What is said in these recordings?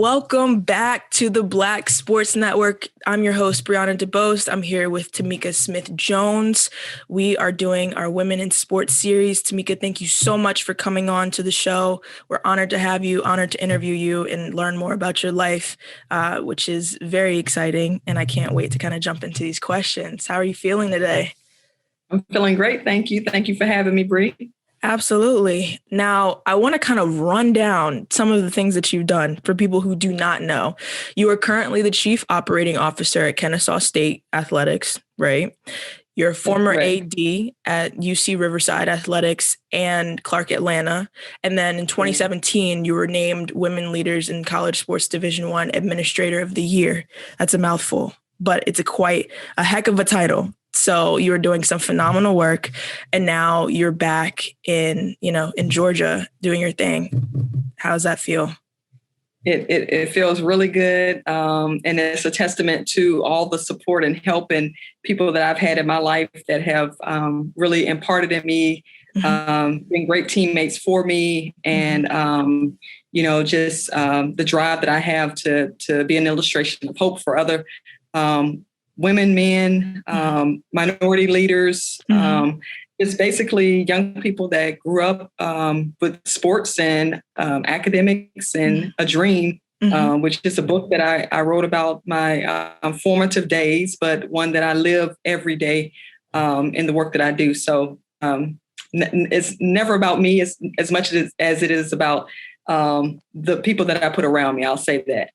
Welcome back to the Black Sports Network. I'm your host, Brianna DeBost. I'm here with Tamica Smith-Jones. We are doing our Women in Sports series. Tamica, thank you so much for coming on to the show. We're honored to have you, honored to interview you and learn more about your life, which is very exciting. And I can't wait to kind of jump into these questions. How are you feeling today? I'm feeling great. Thank you. Thank you for having me, Bri. Absolutely. Now, I want to kind of run down some of the things that you've done for people who do not know. You are currently the Chief Operating Officer at Kennesaw State Athletics, right? You're a former AD at UC Riverside Athletics and Clark Atlanta. And then in 2017, you were named Women Leaders in College Sports Division I Administrator of the Year. That's a mouthful, but it's quite a heck of a title. So you were doing some phenomenal work, and now you're back in Georgia doing your thing. How does that feel? It feels really good. And it's a testament to all the support and help and people that I've had in my life that have really imparted in me, been great teammates for me. And, just the drive that I have to be an illustration of hope for other women, men, minority leaders, it's basically young people that grew up with sports and academics and a dream, which is a book that I wrote about my formative days, but one that I live every day in the work that I do. So it's never about me as much as it is about the people that I put around me. I'll say that.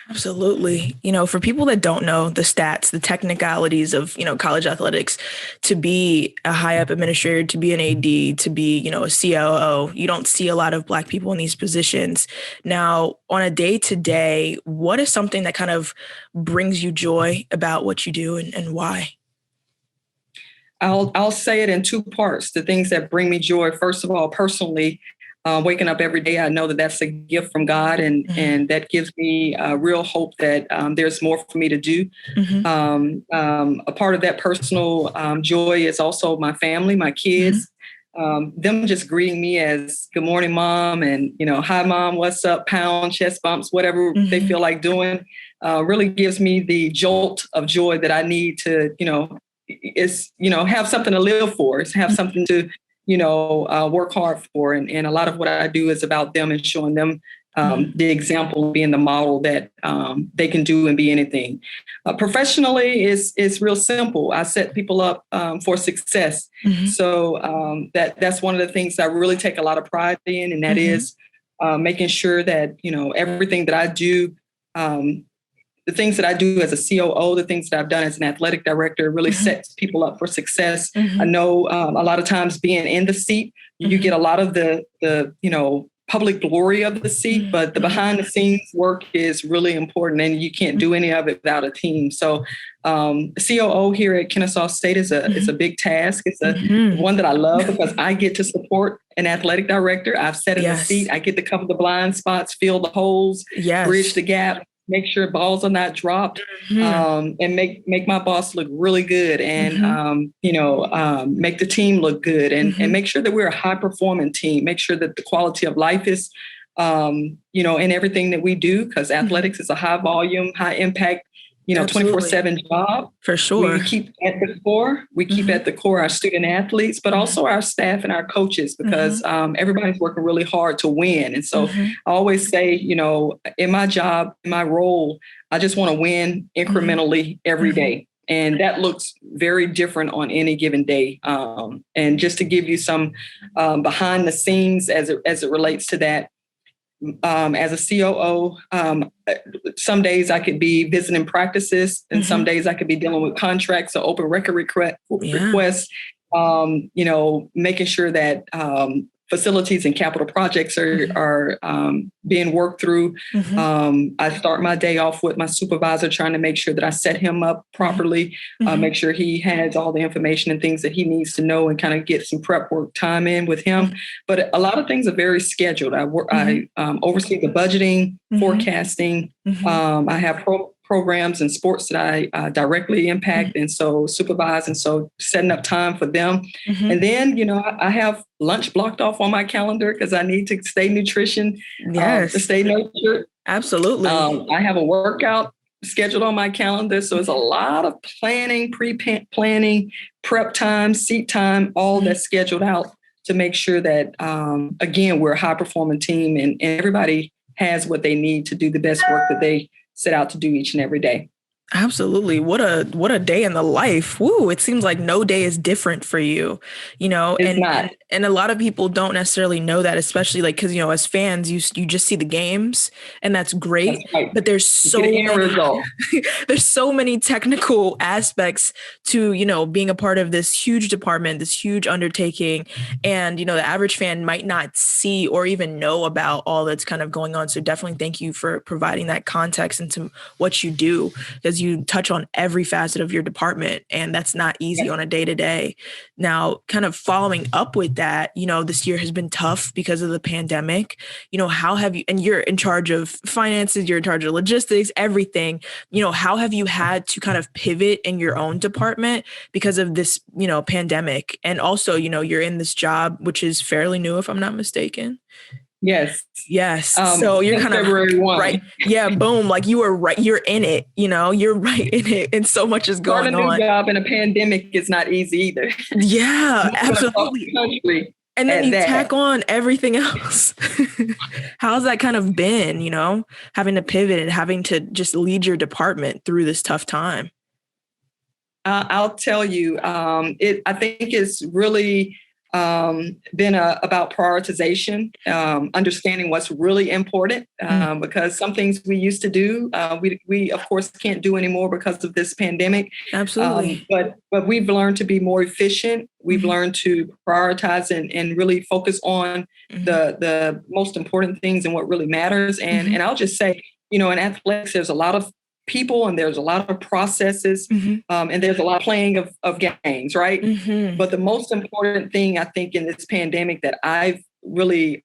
Absolutely. For people that don't know the stats, the technicalities of, college athletics, to be a high up administrator, to be an AD, to be, a COO, you don't see a lot of Black people in these positions. Now, on a day to day, what is something that kind of brings you joy about what you do and why? I'll say it in two parts. The things that bring me joy, first of all, personally, waking up every day, I know that that's a gift from God, and that gives me real hope that there's more for me to do. A part of that personal joy is also my family, my kids, them just greeting me as good morning, mom, and, hi, mom, what's up, pound, chest bumps, whatever they feel like doing, really gives me the jolt of joy that I need to, have something to live for, have something to work hard for. And a lot of what I do is about them and showing them the example, being the model that they can do and be anything. Professionally, it's real simple. I set people up for success. So that's one of the things that I really take a lot of pride in, and that is making sure that, everything that I do, the things that I do as a COO, the things that I've done as an athletic director really sets people up for success. I know a lot of times being in the seat, you get a lot of the public glory of the seat, but the behind the scenes work is really important, and you can't do any of it without a team. So COO here at Kennesaw State is a big task. It's one that I love because I get to support an athletic director. I've sat in the seat. I get to cover the blind spots, fill the holes, bridge the gap, make sure balls are not dropped, and make my boss look really good, and make the team look good, and make sure that we're a high performing team. Make sure that the quality of life is, in everything that we do, because athletics is a high volume, high impact, 24/7 job. For sure. We keep at the core. We keep at the core our student athletes, but also our staff and our coaches, because everybody's working really hard to win. And so I always say, in my job, in my role, I just want to win incrementally every day. And that looks very different on any given day. And just to give you some behind the scenes as it relates to that, as a COO, some days I could be visiting practices, and some days I could be dealing with contracts or open record requests, making sure that facilities and capital projects are being worked through. I start my day off with my supervisor, trying to make sure that I set him up properly, make sure he has all the information and things that he needs to know, and kind of get some prep work time in with him. But a lot of things are very scheduled. I oversee the budgeting, forecasting. I have programs and sports that I directly impact, and so supervise, and so setting up time for them. And then, I have lunch blocked off on my calendar because I need to stay nutrition, to stay nurtured. Absolutely. I have a workout scheduled on my calendar. So it's a lot of planning, pre-planning, prep time, seat time, all that's scheduled out to make sure that, again, we're a high performing team and everybody has what they need to do the best work that they set out to do each and every day. Absolutely. What a day in the life. Woo. It seems like no day is different for you, It's not. And a lot of people don't necessarily know that, especially like, cause as fans, you just see the games and that's great, That's right. but there's so many, there's so many technical aspects to, being a part of this huge department, this huge undertaking. And, the average fan might not see or even know about all that's kind of going on. So definitely thank you for providing that context into what you do, because you touch on every facet of your department and that's not easy on a day-to-day. Now, kind of following up with that, this year has been tough because of the pandemic. How have you, and you're in charge of finances, you're in charge of logistics, everything, how have you had to kind of pivot in your own department because of this, pandemic? And also, you're in this job, which is fairly new, if I'm not mistaken. Yes. So you're kind of February 1. Right. Yeah. Boom. Like you were right. You're in it, you're right in it. And so much is going on. Starting a new job in a pandemic is not easy either. Yeah, absolutely. And then you tack on everything else. How's that kind of been, having to pivot and having to just lead your department through this tough time? I'll tell you, I think it's really been about prioritization, understanding what's really important, because some things we used to do, we of course can't do anymore because of this pandemic. Absolutely. But we've learned to be more efficient. We've learned to prioritize and really focus on the most important things and what really matters. And I'll just say, in athletics, there's a lot of people and there's a lot of processes and there's a lot of playing of games, right? But the most important thing I think in this pandemic that I've really,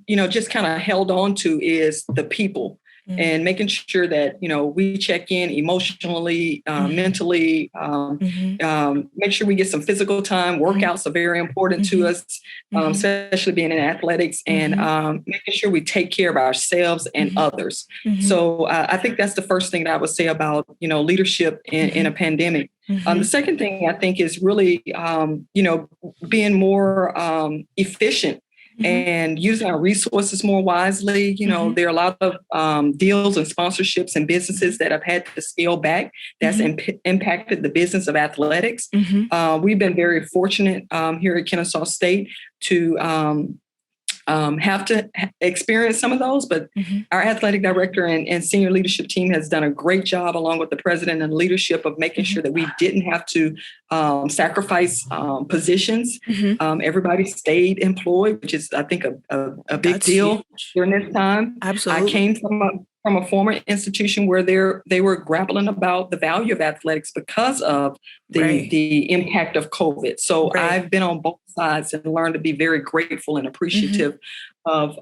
just kind of held on to is the people and making sure that, we check in emotionally, mentally, make sure we get some physical time. Workouts are very important to us, especially being in athletics, and making sure we take care of ourselves and others. So I think that's the first thing that I would say about, leadership in a pandemic. The second thing I think is really, being more efficient and using our resources more wisely. There are a lot of deals and sponsorships and businesses that have had to scale back. That's impacted the business of athletics. We've been very fortunate here at Kennesaw State to have to experience some of those, but our athletic director and senior leadership team has done a great job, along with the president and leadership, of making sure that we didn't have to sacrifice positions. Everybody stayed employed, which is, I think, a big deal during this time. Absolutely. I came from a former institution where they were grappling about the value of athletics because of the impact of COVID. So I've been on both sides and learned to be very grateful and appreciative of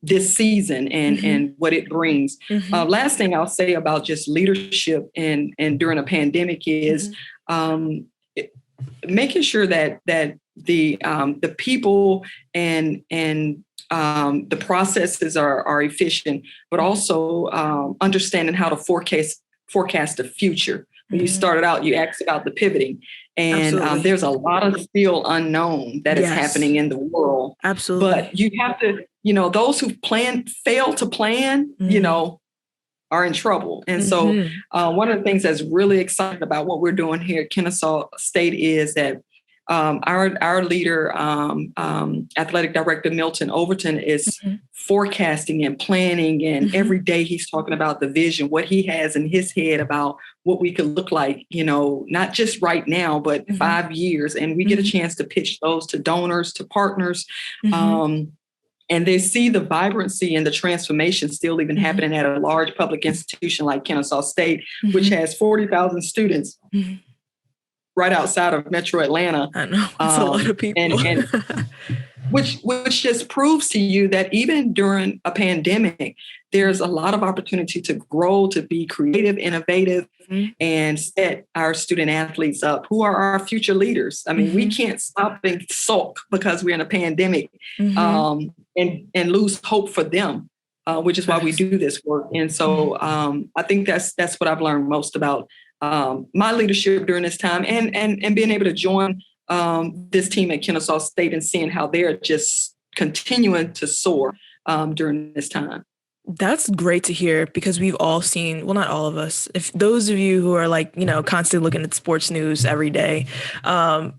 this season and what it brings. Last thing I'll say about just leadership and during a pandemic is making sure that the people and the processes are efficient, but also understanding how to forecast the future. When you started out, you asked about the pivoting, and there's a lot of still unknown that is happening in the world. Absolutely. But you have to, those who fail to plan, are in trouble. And so one of the things that's really exciting about what we're doing here at Kennesaw State is that our leader, athletic director Milton Overton, is forecasting and planning, and every day he's talking about the vision, what he has in his head about what we could look like, not just right now, but 5 years. And we get a chance to pitch those to donors, to partners. And they see the vibrancy and the transformation still even happening at a large public institution like Kennesaw State, which has 40,000 students. Right outside of Metro Atlanta. I know, it's a lot of people. And which just proves to you that even during a pandemic, there's a lot of opportunity to grow, to be creative, innovative, and set our student athletes up, who are our future leaders. I mean, we can't stop and sulk because we're in a pandemic and lose hope for them. which is why we do this work. And so I think that's what I've learned most about my leadership during this time, and being able to join this team at Kennesaw State and seeing how they're just continuing to soar during this time. That's great to hear, because we've all seen, well, not all of us, if those of you who are like, constantly looking at sports news every day,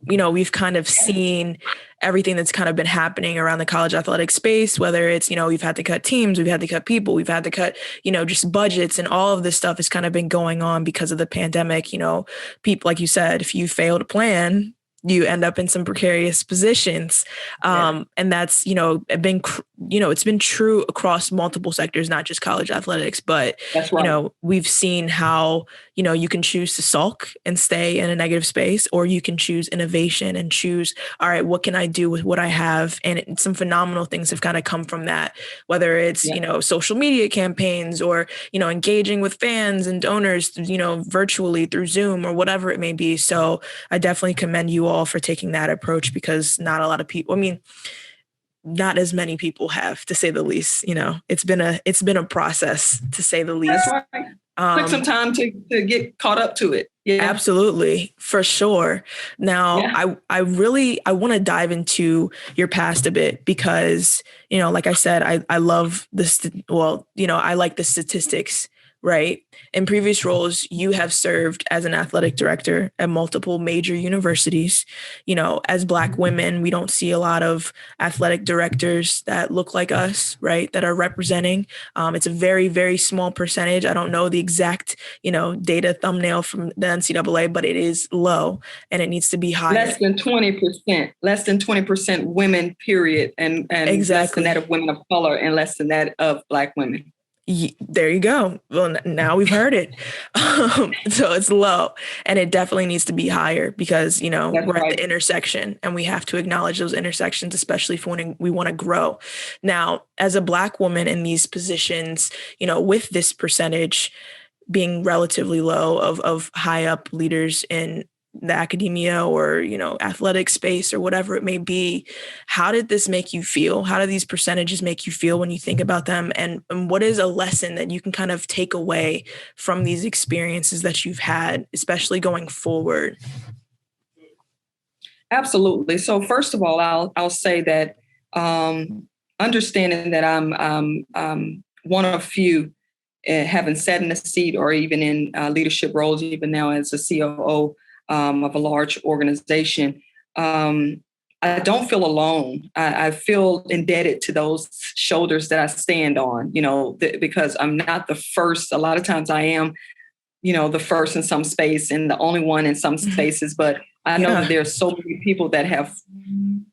we've kind of seen everything that's kind of been happening around the college athletic space, whether it's, we've had to cut teams, we've had to cut people, we've had to cut, just budgets, and all of this stuff has kind of been going on because of the pandemic. People, like you said, if you fail to plan, you end up in some precarious positions. And that's, it's been true across multiple sectors, not just college athletics, but, that's right. We've seen how, you can choose to sulk and stay in a negative space, or you can choose innovation and choose, all right, what can I do with what I have? And some phenomenal things have kind of come from that, whether it's, social media campaigns, or, engaging with fans and donors, virtually through Zoom or whatever it may be. So I definitely commend you all for taking that approach, because not a lot of people, not as many people have, to say the least. It's been a process, to say the least. That's right. Took some time to get caught up to it. Yeah, absolutely, for sure. Now, I want to dive into your past a bit, because, like I said, I love this. Well, I like the statistics, right? In previous roles, you have served as an athletic director at multiple major universities. As Black women, we don't see a lot of athletic directors that look like us, right? That are representing. It's a very, very small percentage. I don't know the exact, data thumbnail from the NCAA, but it is low, and it needs to be higher. Less than 20%. Less than 20% women, period, and exactly. Less than that of women of color, and less than that of Black women. There you go. Well, now we've heard it. So it's low, and it definitely needs to be higher, because, we're right at the intersection, and we have to acknowledge those intersections, especially for when we want to grow. Now, as a Black woman in these positions, with this percentage being relatively low of high up leaders in the academia or, athletic space or whatever it may be, how did this make you feel? How do these percentages make you feel when you think about them? And what is a lesson that you can kind of take away from these experiences that you've had, especially going forward? Absolutely. So first of all, I'll say that understanding that I'm one of few having sat in a seat or even in leadership roles, even now as a COO of a large organization, I don't feel alone. I feel indebted to those shoulders that I stand on, because I'm not the first. A lot of times I am, the first in some space and the only one in some spaces, but I know that there's so many people that have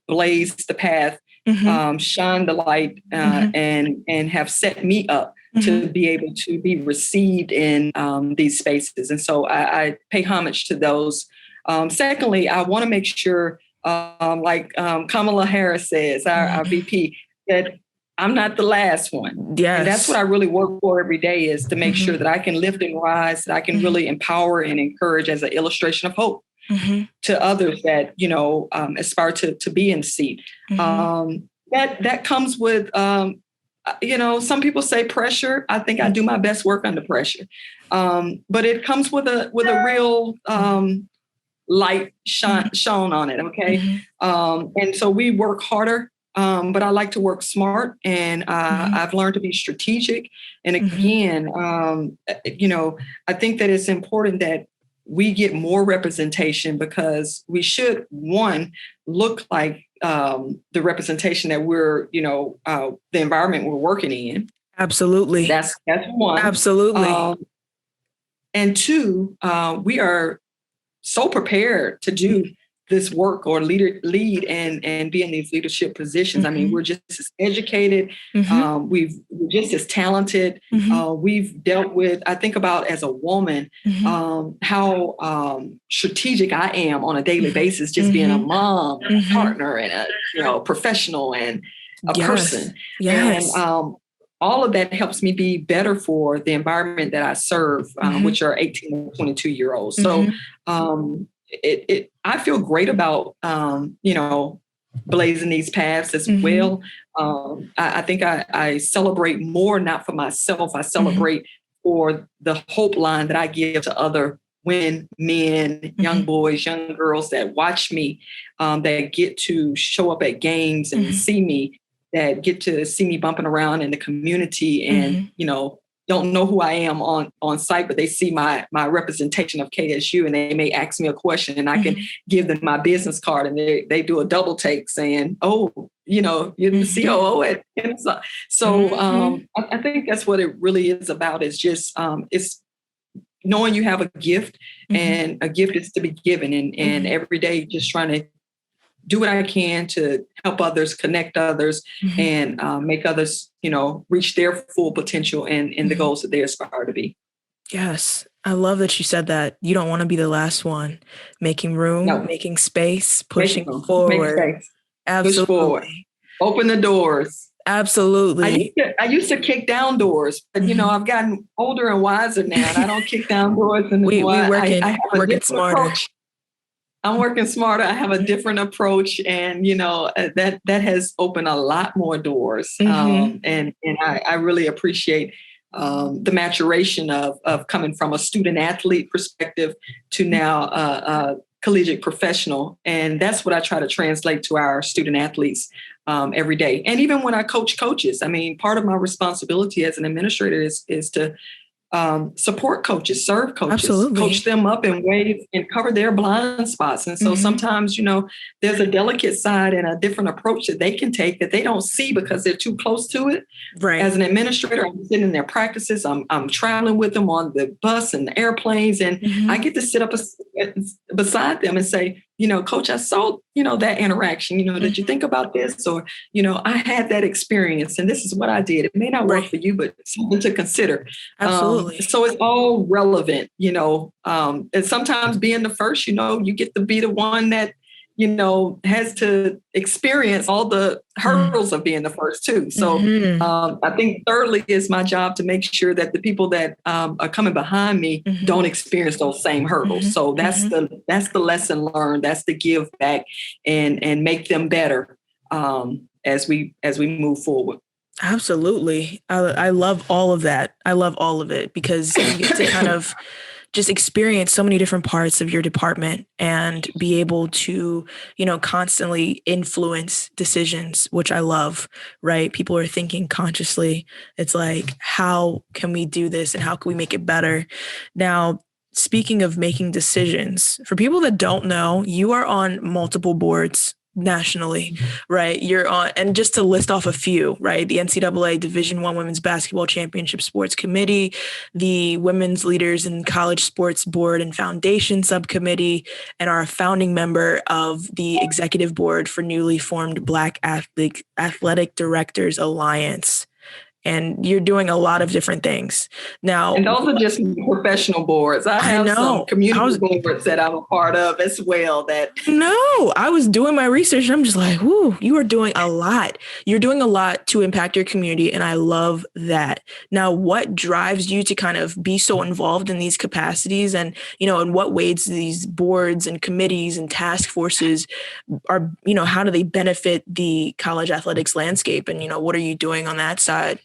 blazed the path, shined the light, and have set me up to be able to be received in these spaces. And so I pay homage to those. Secondly, I want to make sure, like Kamala Harris says, our VP, that I'm not the last one. Yes. And that's what I really work for every day, is to make sure that I can lift and rise, that I can really empower and encourage as an illustration of hope to others that, aspire to be in the seat. That comes with, some people say pressure. I think I do my best work under pressure. But it comes with a real light shone on it. Okay. And so we work harder, but I like to work smart, and I've learned to be strategic. And again, I think that it's important that we get more representation, because we should, one, look like the representation that we're, the environment we're working in. Absolutely. That's one. Absolutely. And two, we are so prepared to do this work or lead and be in these leadership positions. I mean, we're just as educated. We're just as talented. We've dealt with, I think about as a woman, how strategic I am on a daily basis, just being a mom, and a partner, and a professional, and a person. Yes. And all of that helps me be better for the environment that I serve, which are 18 and 22-year-olds. So I feel great about, blazing these paths as well. I think I celebrate more, not for myself. I celebrate for the hope line that I give to other women, men, young boys, young girls that watch me, that get to show up at games and see me, that get to see me bumping around in the community and, don't know who I am on site, but they see my representation of KSU and they may ask me a question and I can give them my business card and they do a double take saying, oh, you're the COO at Kennesaw. So I think that's what it really is about, is just it's knowing you have a gift and a gift is to be given and every day just trying to do what I can to help others, connect others, and make others, reach their full potential and the goals that they aspire to be. Yes. I love that you said that. You don't want to be the last one. Making room, making space, pushing forward. Make space. Absolutely. Push forward. Open the doors. Absolutely. I used to kick down doors, but I've gotten older and wiser now, and I don't kick down doors anymore. I working smarter. Approach. I'm working smarter. I have a different approach, and that has opened a lot more doors. And I really appreciate the maturation of coming from a student athlete perspective to now a collegiate professional, and that's what I try to translate to our student athletes every day. And even when I coach coaches, I mean, part of my responsibility as an administrator is to support coaches, serve coaches, Absolutely. Coach them up in ways and cover their blind spots. And so sometimes, there's a delicate side and a different approach that they can take that they don't see because they're too close to it. Right. As an administrator, I'm sitting in their practices. I'm traveling with them on the bus and the airplanes, and I get to sit up beside them and say, Coach, I saw, that interaction, did you think about this? Or, I had that experience and this is what I did. It may not work for you, but something to consider. Absolutely. So it's all relevant, and sometimes being the first, you get to be the one that, has to experience all the hurdles of being the first too. So I think thirdly is my job to make sure that the people that are coming behind me don't experience those same hurdles. So that's the lesson learned. That's the give back and make them better as we move forward. Absolutely. I love all of that. I love all of it because you get to kind of just experience so many different parts of your department and be able to, constantly influence decisions, which I love, right? People are thinking consciously. It's like, how can we do this and how can we make it better? Now, speaking of making decisions, for people that don't know, you are on multiple boards nationally, right? You're on, and just to list off a few, right? The NCAA Division I Women's Basketball Championship Sports Committee, the Women's Leaders in College Sports Board and Foundation Subcommittee, and are a founding member of the Executive Board for newly formed Black Athletic Directors Alliance. And you're doing a lot of different things now. And those are just professional boards. I have some community boards that I'm a part of as well. I was doing my research and I'm just like, whoo, you are doing a lot. You're doing a lot to impact your community. And I love that. Now, what drives you to kind of be so involved in these capacities? And, in what ways these boards and committees and task forces are, how do they benefit the college athletics landscape? And, what are you doing on that side?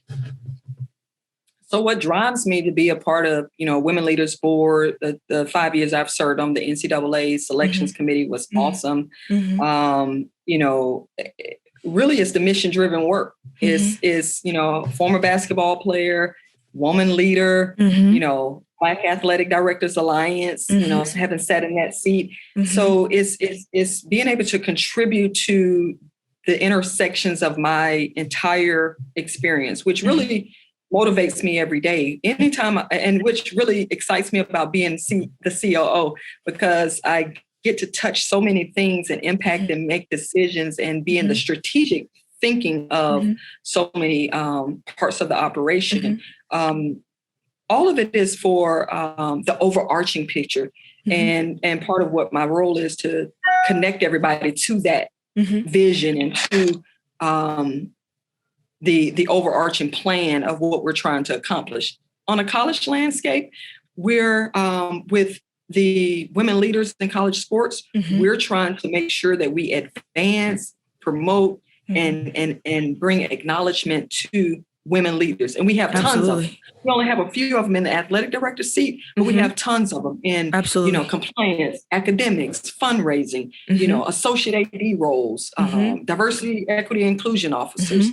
So what drives me to be a part of, Women Leaders Board, the 5 years I've served on the NCAA selections committee was awesome. Really it's the mission-driven work. Is former basketball player, woman leader, Black Athletic Directors Alliance, having sat in that seat. So it's being able to contribute to the intersections of my entire experience, which really motivates me every day, anytime, and which really excites me about being the COO, because I get to touch so many things and impact and make decisions and be in the strategic thinking of so many parts of the operation. All of it is for the overarching picture. And part of what my role is to connect everybody to that vision and to the overarching plan of what we're trying to accomplish. On a college landscape, we're with the women leaders in college sports, we're trying to make sure that we advance, promote and bring acknowledgement to women leaders. And we have tons of them. We only have a few of them in the athletic director seat, but we have tons of them in, compliance, academics, fundraising, associate AD roles, diversity, equity, inclusion officers.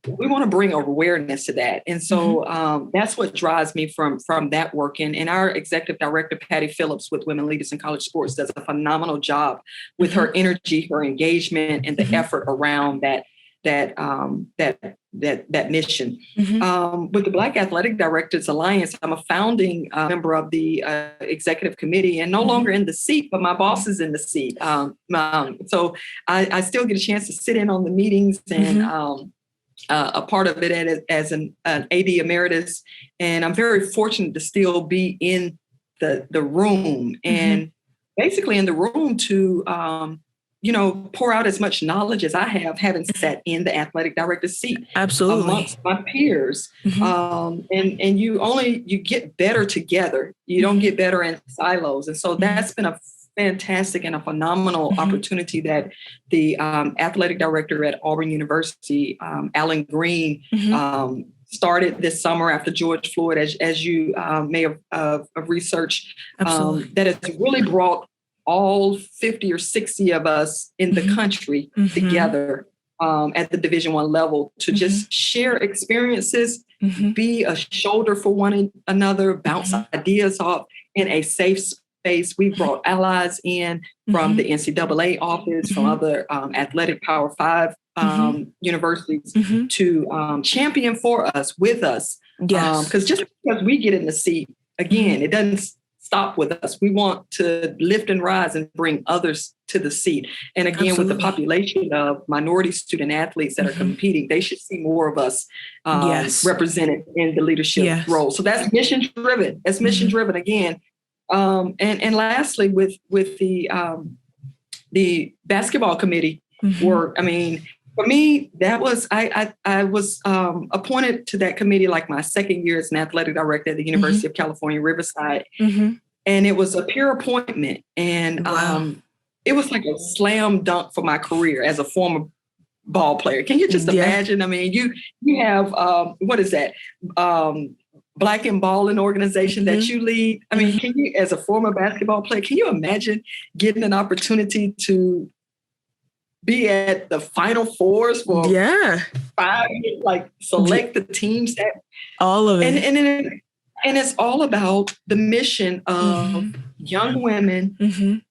We want to bring awareness to that. And so that's what drives me from that work. And our executive director, Patty Phillips, with Women Leaders in College Sports, does a phenomenal job with her energy, her engagement, and the effort around that mission. With the Black Athletic Directors Alliance, I'm a founding member of the executive committee, and no longer in the seat, but my boss is in the seat. So I still get a chance to sit in on the meetings and a part of it as an AD emeritus. And I'm very fortunate to still be in the room and basically in the room to pour out as much knowledge as I have, having sat in the athletic director's seat. Absolutely. Amongst my peers. And you get better together. You don't get better in silos. And so that's been a fantastic and a phenomenal opportunity that the athletic director at Auburn University, Alan Green, started this summer after George Floyd, as you may have researched, that has really brought all 50 or 60 of us in the country together at the Division I level to just share experiences, be a shoulder for one another, bounce ideas off in a safe space. We brought allies in from the NCAA office, from other athletic Power 5 universities to champion for us, with us. Yes. Because just because we get in the seat, again, it doesn't stop with us. We want to lift and rise and bring others to the seat. And again, with the population of minority student athletes that are competing, they should see more of us represented in the leadership role. So that's mission driven. That's mission driven again. And lastly, with the basketball committee work, I mean, for me, that was I was appointed to that committee like my second year as an athletic director at the University of California, Riverside. And it was a peer appointment. And it was like a slam dunk for my career as a former ball player. Can you just imagine? I mean, you have, what is that? Black and Balling organization that you lead. I mean, can you, as a former basketball player, can you imagine getting an opportunity to be at the Final Fours for 5 years, like select the teams that all of it. And it's all about the mission of young women,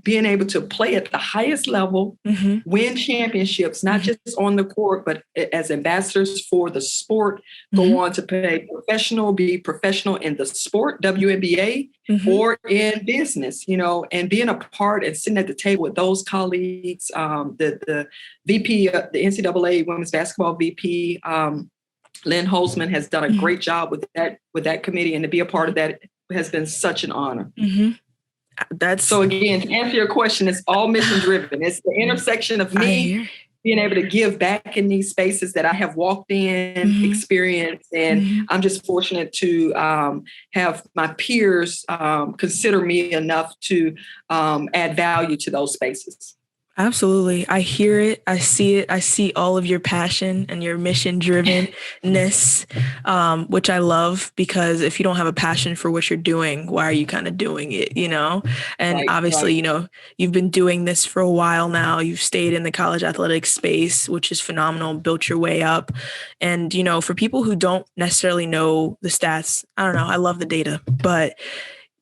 being able to play at the highest level, win championships, not just on the court, but as ambassadors for the sport, go on to be professional in the sport, WNBA, or in business, and being a part and sitting at the table with those colleagues, the VP, the NCAA women's basketball VP, Lynn Holzman, has done a great job with that committee, and to be a part of that has been such an honor. So again, to answer your question, it's all mission driven. It's the intersection of me being able to give back in these spaces that I have walked in, experienced, and I'm just fortunate to have my peers consider me enough to add value to those spaces. Absolutely. I hear it. I see it. I see all of your passion and your mission drivenness, which I love, because if you don't have a passion for what you're doing, why are you kind of doing it, And obviously, you've been doing this for a while now. You've stayed in the college athletics space, which is phenomenal, built your way up. And, for people who don't necessarily know the stats, I don't know, I love the data, but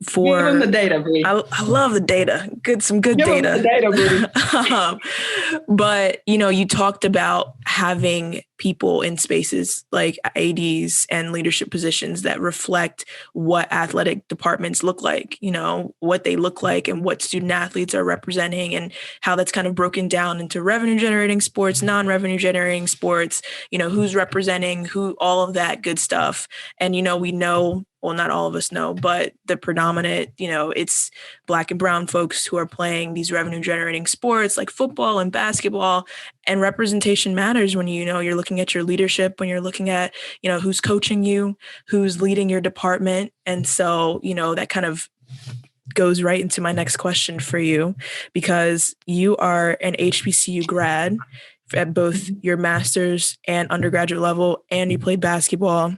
give them the data, Bree. I love the data. Some good data. Them the data, but you talked about having people in spaces like ADs and leadership positions that reflect what athletic departments look like, what they look like and what student athletes are representing, and how that's kind of broken down into revenue generating sports, non-revenue generating sports, who's representing who, all of that good stuff. And, we know, well, not all of us know, but the predominant, it's Black and brown folks who are playing these revenue generating sports like football and basketball, and representation matters when, you're looking at your leadership, when you're looking at, who's coaching you, who's leading your department. And so, that kind of goes right into my next question for you, because you are an HBCU grad at both your master's and undergraduate level, and you played basketball.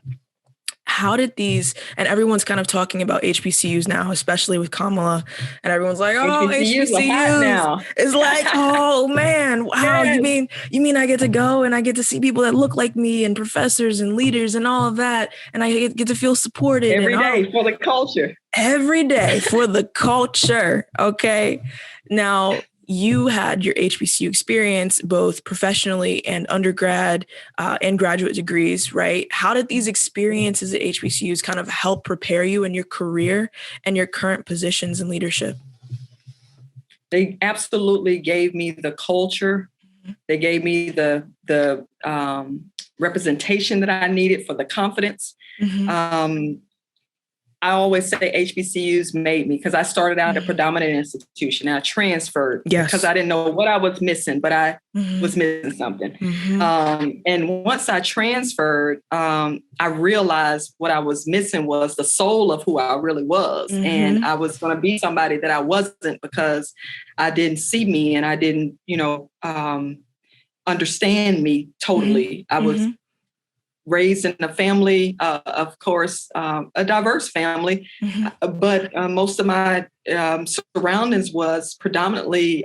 How did these, and everyone's kind of talking about HBCUs now, especially with Kamala, and everyone's like, oh, HBCUs now. It's like, oh man, wow. Yes. You mean I get to go and I get to see people that look like me and professors and leaders and all of that, and I get to feel supported every day for the culture. Every day for the culture. Okay. Now, you had your HBCU experience, both professionally and undergrad and graduate degrees, right? How did these experiences at HBCUs kind of help prepare you in your career and your current positions in leadership? They absolutely gave me the culture. They gave me the representation that I needed for the confidence. Mm-hmm. I always say HBCUs made me, because I started out at a predominant institution. I transferred because I didn't know what I was missing, but I was missing something. And once I transferred, I realized what I was missing was the soul of who I really was. And I was going to be somebody that I wasn't, because I didn't see me and I didn't, understand me totally. I was raised in a family, of course, a diverse family, but most of my surroundings was predominantly,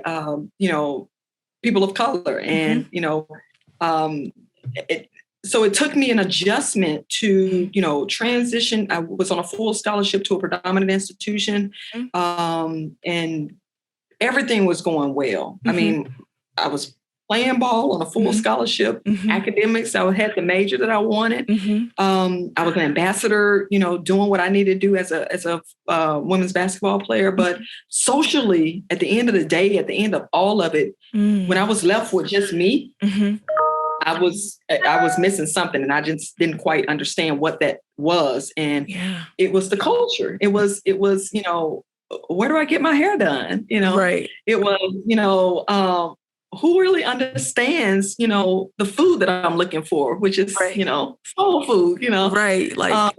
people of color. And, so it took me an adjustment to, transition. I was on a full scholarship to a predominant institution, and everything was going well. I mean, I was playing ball on a full scholarship, academics. I had the major that I wanted. I was an ambassador, doing what I needed to do as a women's basketball player. But socially, at the end of the day, at the end of all of it, when I was left with just me, I was missing something, and I just didn't quite understand what that was. And it was the culture. It was, where do I get my hair done? Right. It was, who really understands, the food that I'm looking for, which is, soul food, Right. Like,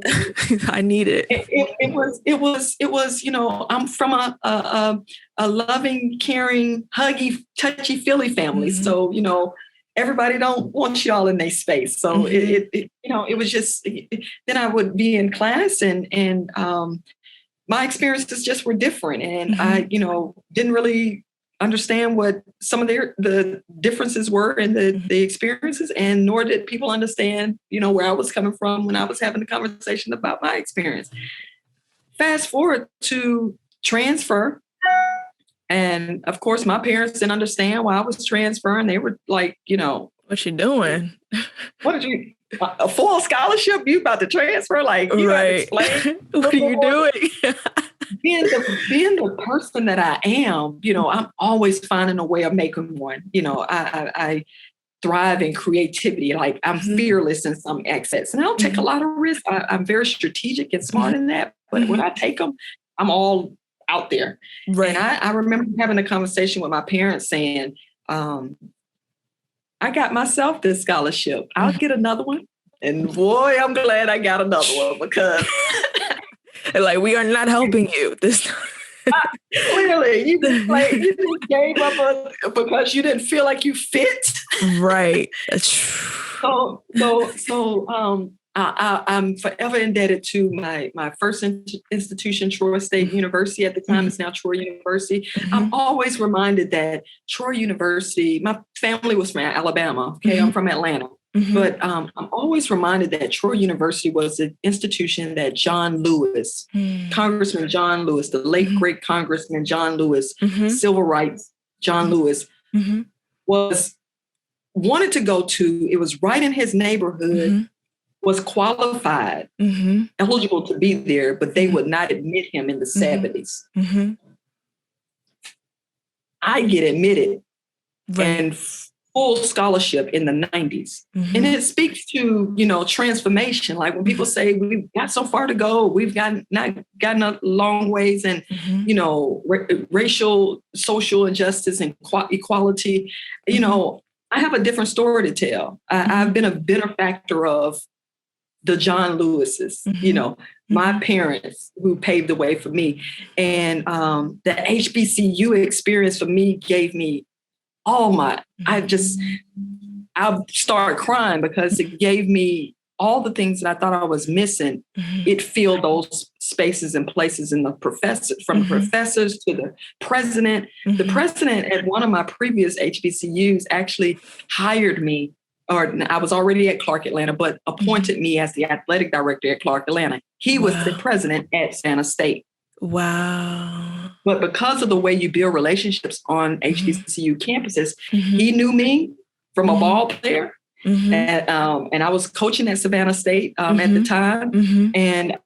I need it. It was, I'm from a loving, caring, huggy, touchy-feely family. So, everybody don't want y'all in their space. So it was just, then I would be in class and my experiences just were different. And I, didn't really understand what some of the differences were in the experiences, and nor did people understand, where I was coming from when I was having a conversation about my experience. Fast forward to transfer. And of course, my parents didn't understand why I was transferring. They were like, what you doing? What did you, a full scholarship? You about to transfer? Like, you right. Gotta explain. What are you doing? being the person that I am, I'm always finding a way of making one. I thrive in creativity. Like, I'm fearless in some aspects, and I don't take a lot of risks. I'm very strategic and smart in that. But when I take them, I'm all out there. Right. And I remember having a conversation with my parents saying, I got myself this scholarship. I'll get another one. And boy, I'm glad I got another one, because like, we are not helping you this time. Clearly, you just gave up because you didn't feel like you fit. Right. I'm forever indebted to my first institution, Troy State University. At the time, it's now Troy University. I'm always reminded that Troy University, my family was from Alabama. Okay, I'm from Atlanta. But I'm always reminded that Troy University was an institution that John Lewis, Congressman John Lewis, the late great Congressman John Lewis, civil rights John Lewis, wanted to go to. It was right in his neighborhood, was qualified, eligible to be there, but they would not admit him in the 70s. I get admitted and full scholarship in the 90s. And it speaks to, transformation. Like, when people say we've got so far to go, we've gotten a long ways, and, racial, social injustice and equality, I have a different story to tell. I've been a benefactor of the John Lewises, my parents who paved the way for me. And the HBCU experience for me gave me all my, I started crying because it gave me all the things that I thought I was missing. It filled those spaces and places in the professors, from the professors to the president. The president at one of my previous HBCUs actually hired me, or I was already at Clark Atlanta, but appointed me as the athletic director at Clark Atlanta. He was the president at Santa State. Wow. But because of the way you build relationships on HBCU campuses, he knew me from a ball player. And I was coaching at Savannah State at the time. And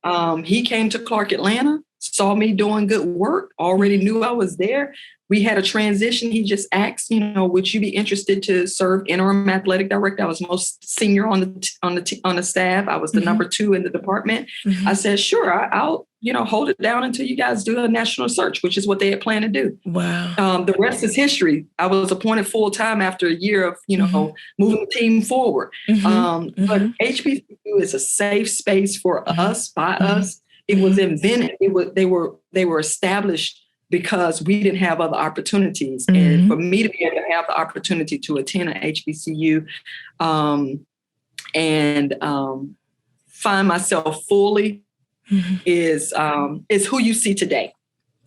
he came to Clark Atlanta, saw me doing good work, already knew I was there. We had a transition. He just asked, would you be interested to serve interim athletic director? I was most senior on the staff. I was the number 2 in the department. I said, sure, I'll hold it down until you guys do a national search, which is what they had planned to do. Wow. The rest is history. I was appointed full time after a year of, moving the team forward. But HBCU is a safe space for us, by us. It was invented. They were established because we didn't have other opportunities. And for me to be able to have the opportunity to attend an HBCU and find myself fully is who you see today.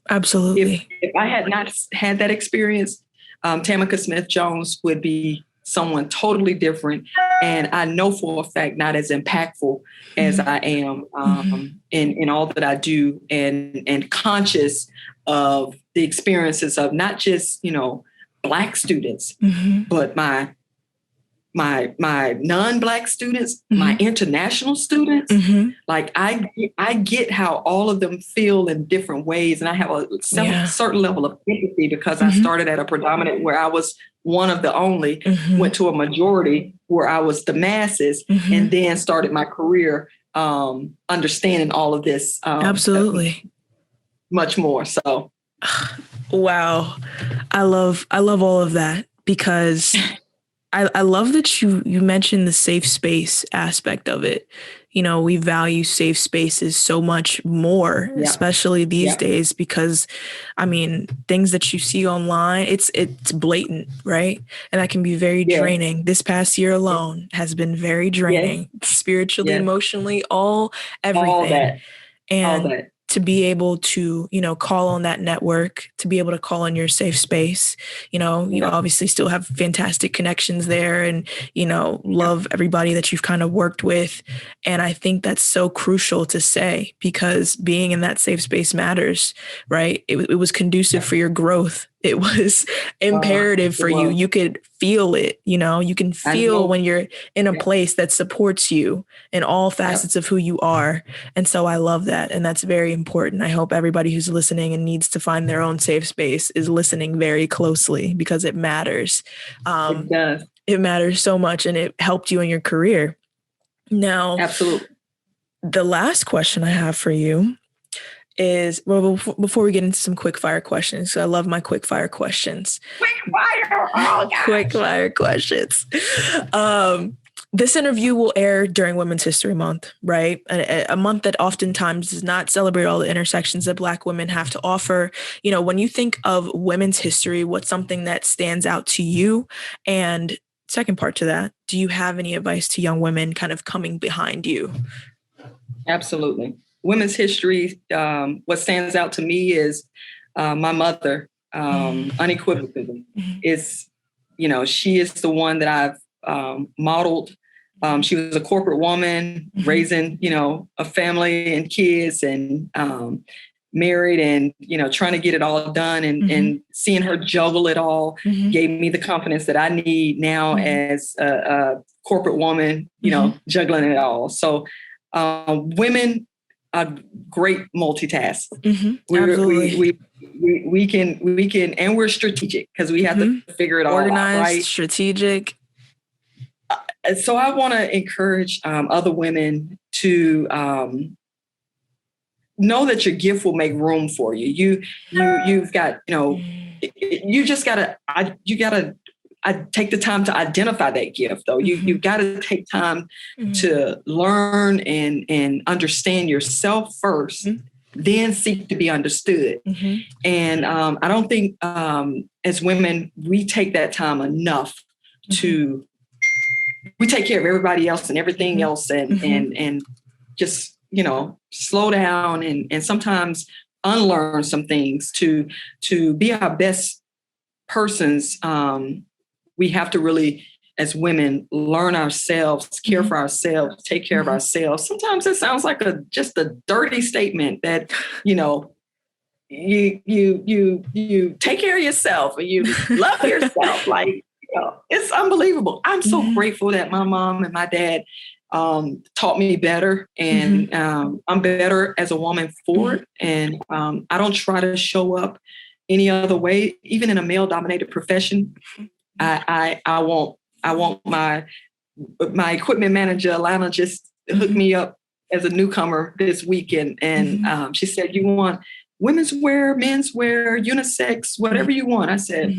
Absolutely. If I had not had that experience, Tamica Smith-Jones would be someone totally different. And I know for a fact not as impactful as I am in all that I do, and conscious of the experiences of not just, Black students, but my non-Black students, my international students. Like I get how all of them feel in different ways. And I have a certain level of empathy because I started at a predominant where I was one of the only, went to a majority where I was the masses, and then started my career understanding all of this. Absolutely. Much more so. Wow. I love all of that because I love that you mentioned the safe space aspect of it. We value safe spaces so much more, especially these days, because things that you see online, it's blatant, right? And that can be very draining. This past year alone has been very draining, spiritually, emotionally, everything. All that. And all that. To be able to, call on that network, to be able to call on your safe space, you obviously still have fantastic connections there and, love everybody that you've kind of worked with. And I think that's so crucial to say because being in that safe space matters, right? It was conducive for your growth. It was imperative for you. You could feel it, you can feel when you're in a place that supports you in all facets of who you are. And so I love that. And that's very important. I hope everybody who's listening and needs to find their own safe space is listening very closely because it matters. It does. It matters so much and it helped you in your career. Now, absolutely. The last question I have for you is, well, before we get into some quick fire questions, so I love my quick fire questions. Quick fire! Oh, quick fire questions. This interview will air during Women's History Month, right? A month that oftentimes does not celebrate all the intersections that Black women have to offer. When you think of women's history, what's something that stands out to you? And second part to that, do you have any advice to young women kind of coming behind you? Absolutely. Women's history, what stands out to me is my mother, unequivocally, is, she is the one that I've modeled. She was a corporate woman raising, a family and kids and married and, trying to get it all done and seeing her juggle it all gave me the confidence that I need now as a corporate woman, juggling it all. So women are great multitask. We can, and we're strategic because we have to figure it all out, right? Strategic. So I want to encourage other women to know that your gift will make room for you. You've got, you just gotta, take the time to identify that gift, though. You've got to take time to learn and understand yourself first, then seek to be understood. And I don't think as women, we take that time enough to, we take care of everybody else and everything else and just, slow down and sometimes unlearn some things to be our best persons. We have to really, as women, learn ourselves, care for ourselves, take care of ourselves. Sometimes it sounds like just a dirty statement that, you take care of yourself and you love yourself. Like, it's unbelievable. I'm so grateful that my mom and my dad taught me better, and I'm better as a woman for it. And I don't try to show up any other way, even in a male-dominated profession. I want my equipment manager, Alana, just hooked me up as a newcomer this weekend. And she said, you want women's wear, men's wear, unisex, whatever you want. I said,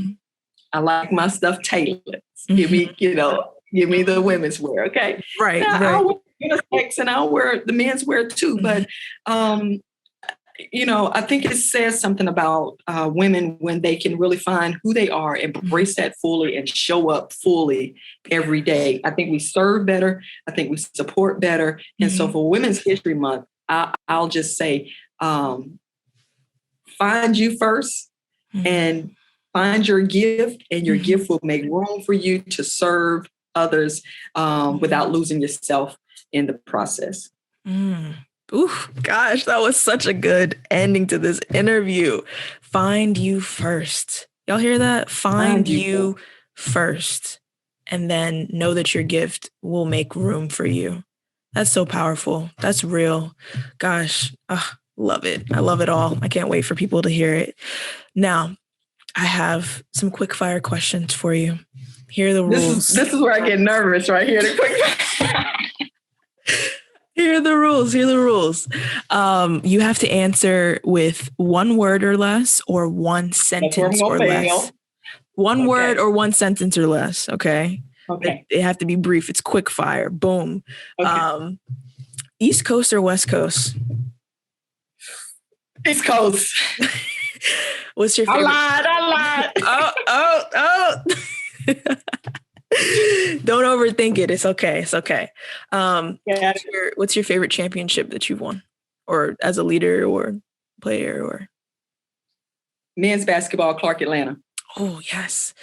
I like my stuff tailored. Give me the women's wear. Okay. Right. Now, I'll wear unisex and I'll wear the men's wear too. But, I think it says something about women when they can really find who they are, embrace that fully and show up fully every day. I think we serve better. I think we support better. And so for Women's History Month, I'll just say, find you first and find your gift, and your gift will make room for you to serve others without losing yourself in the process. Ooh, gosh, that was such a good ending to this interview. Find you first. Y'all hear that? Find you first. And then know that your gift will make room for you. That's so powerful. That's real. Gosh, love it. I love it all. I can't wait for people to hear it. Now, I have some quick fire questions for you. Here are the rules. This is where I get nervous right here. The quick Here are the rules. You have to answer with one word or less, or one sentence or less. One word or one sentence or less. Okay. Okay. They have to be brief. It's quick fire. Boom. Okay. East Coast or West Coast? East Coast. What's your favorite? I lied. Oh. Don't overthink it. It's okay. What's your favorite championship that you've won, or as a leader or player? Or men's basketball, Clark Atlanta. Oh yes.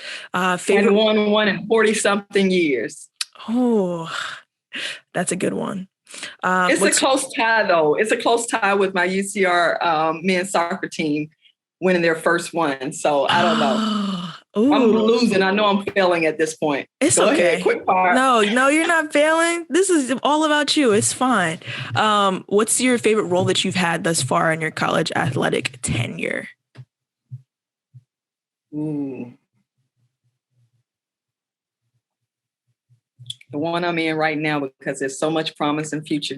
Favorite won one in 40 something years. Oh, that's a good one. It's a close tie though. It's a close tie with my UCR men's soccer team winning their first one. So I don't know. I'm losing. I know I'm failing at this point. It's Go okay. ahead, quick fire. No, you're not failing. This is all about you. It's fine. What's your favorite role that you've had thus far in your college athletic tenure? The one I'm in right now, because there's so much promise and future.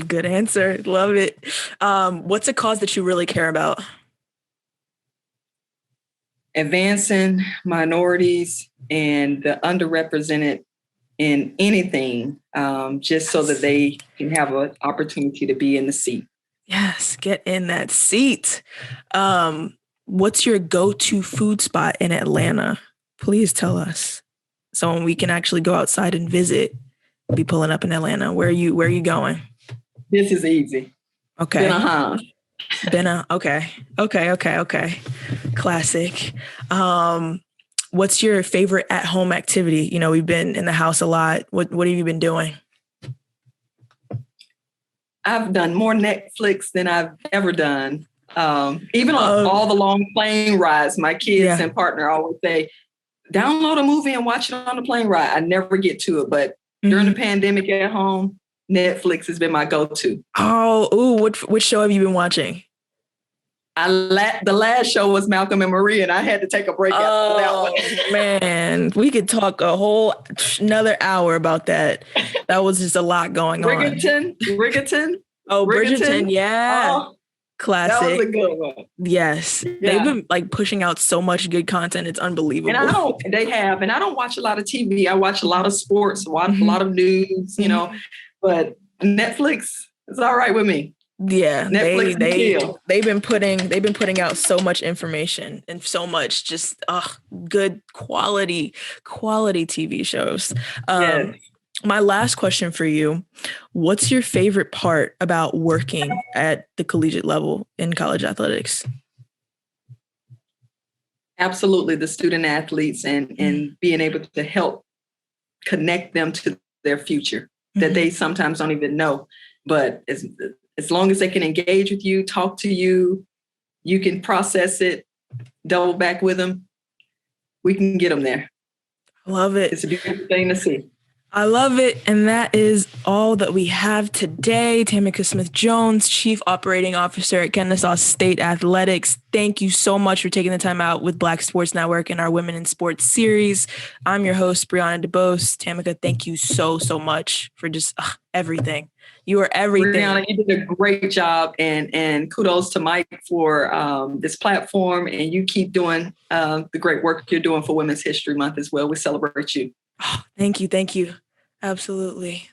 Good answer. Love it. What's a cause that you really care about? Advancing minorities and the underrepresented in anything, just so that they can have an opportunity to be in the seat. Yes, get in that seat. What's your go-to food spot in Atlanta? Please tell us, so when we can actually go outside and visit. We'll be pulling up in Atlanta. Where are you going? This is easy. Okay. Okay. Classic. What's your favorite at-home activity? We've been in the house a lot. What have you been doing? I've done more Netflix than I've ever done. Even on all the long plane rides, my kids and partner always say, download a movie and watch it on the plane ride. I never get to it, but during the pandemic at home, Netflix has been my go-to. Which show have you been watching? The last show was Malcolm and Marie, and I had to take a break after that one. Man, we could talk a whole another hour about that. That was just a lot going on. Bridgerton. Oh, Bridgerton, yeah. That was Classic. a good one. Yes. Yeah. They've been like pushing out so much good content. It's unbelievable. And I don't watch a lot of TV. I watch a lot of sports, watch a lot of news, you know, but Netflix is all right with me. Yeah, Netflix they've been putting out so much information and so much just good quality TV shows. Yes. My last question for you, what's your favorite part about working at the collegiate level in college athletics? Absolutely, the student athletes and being able to help connect them to their future that they sometimes don't even know. But as long as they can engage with you, talk to you, you can process it, double back with them, we can get them there. Love it. It's a beautiful thing to see. I love it. And that is all that we have today. Tamica Smith-Jones, Chief Operating Officer at Kennesaw State Athletics. Thank you so much for taking the time out with Black Sports Network and our Women in Sports series. I'm your host, Brianna DeBose. Tamica, thank you so much for just everything. You are everything. Brianna, you did a great job, and kudos to Mike for this platform. And you keep doing the great work you're doing for Women's History Month as well. We celebrate you. Oh, thank you. Absolutely.